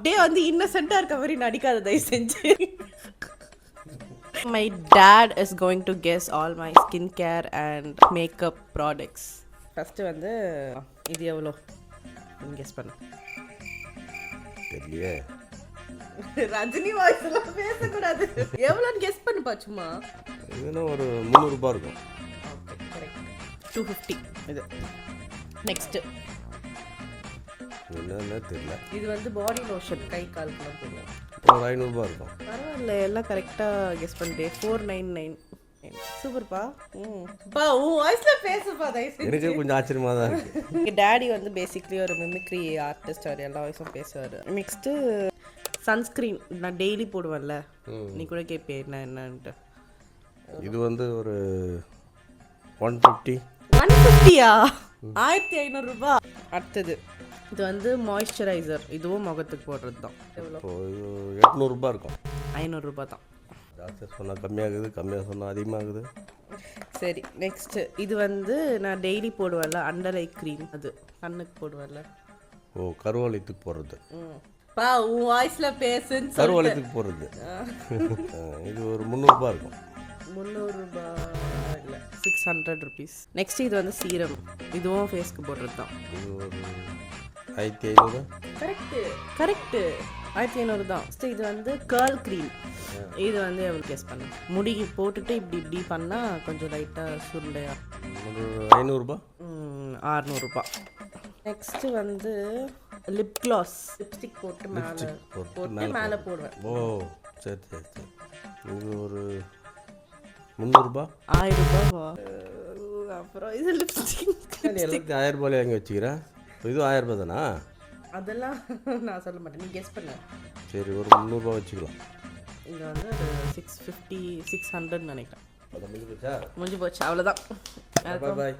டே வந்து இன்னசென்ட்டா இருக்க மாதிரி நடிக்காத தயவு செஞ்சு. My dad is going to guess all my skincare and makeup products. First வந்து இது எவ்வளோ கெஸ் பண்ணு. தெரியலையே. ரஜினி வாய்ஸ் எல்லாம் பேசக்கூடாது. எவ்வளோன்னு கெஸ் பண்ணுப்பா சும்மா. இதுனா ஒரு 300 ரூபாய் இருக்கும். Okay correct. 250 இது. நெக்ஸ்ட் என்னன்னு தெரியல. இது வந்து பாடி லோஷன் கை காலுக்குலாம் போடுவோம். ஒரு 500 ரூபாய் இருக்கும். பரவாயில்ல எல்லாம் கரெக்டாக கெஸ் பண்ணிட்டேன். 499. சூப்பர்ப்பா. பா உன் வாய்ஸ்ல பேசுப்பா தயவு. எனக்கு கொஞ்சம் ஆச்சரியமாக தான் இருக்குது. எங்கள் டேடி வந்து பேசிக்லி ஒரு மிமிக்ரி ஆர்டிஸ்ட், அவர் எல்லா வாய்ஸும் பேசுவார். நெக்ஸ்ட்டு சன்ஸ்க்ரீன் நான் டெய்லி போடுவேன்ல, நீ கூட கேட்பேன் என்னன்ட்டு. இது வந்து ஒரு 150. 150யா? 1500 ரூபாய். அடுத்தது இது வந்து மாய்ஸ்சரைசர், இதுவும் முகத்துக்கு போடுறது தான். எவ்வளோ? 800 ரூபாய் இருக்கும். 500 ரூபாய் தான். ஜாஸ்தியாக சொன்னால் கம்மியாகுது, கம்மியாக சொன்னால் அதிகமாகுது. சரி நெக்ஸ்ட்டு இது வந்து நான் டெய்லி போடுவேன்ல அண்டர் ஐ க்ரீம், அது கண்ணுக்கு போடுவேன்ல. ஓ, கருவளையத்துக்கு போடுறது. பா உன் வாய்ஸில் பேசுன்னு சொல்லி. கருவளையத்துக்கு போடுறது. இது ஒரு 300 ரூபாய் இருக்கும். 300 ரூபாய் இல்லை, 600 ருபீஸ். நெக்ஸ்ட் இது வந்து சீரம், இதுவும் ஃபேஸ்க்கு போடுறது தான். இது ஒரு 1500. கரெக்டு 1500 தான். இது வந்து கேர்ள் க்ரீம், இது வந்து எவ்வளோ கெஸ் பண்ணு. முடி போட்டுட்டு இப்படி இப்படி பண்ணால் கொஞ்சம் லைட்டாக சுருண்டையா. ஒரு 500 ரூபாய். 600 ரூபாய். நெக்ஸ்ட்டு வந்து லிப் கிளாஸ், லிப்ஸ்டிக் போட்டு மேலே போடுவேன். ஓ சரி சரி சரி. இது ஒரு 300 ரூபாய். 1000 ரூபாவா? அப்புறம் இது லிப்ஸ்டிக் எல்லாத்தையும் 1000 ரூபாய் வாங்கி வச்சுக்கிறேன். இது 1000 ரூபாய் தானா? அதெல்லாம் நான் சொல்ல மாட்டேன், நீ கெஸ் பண்ணு. சரி ஒரு 300 ரூபாய் வச்சுக்கலாம். இது வந்து ஒரு 650 600 நினைக்கிறேன். அது முடிஞ்சு போச்சா? முடிஞ்சு போச்சு, அவ்வளோதான். பாய்.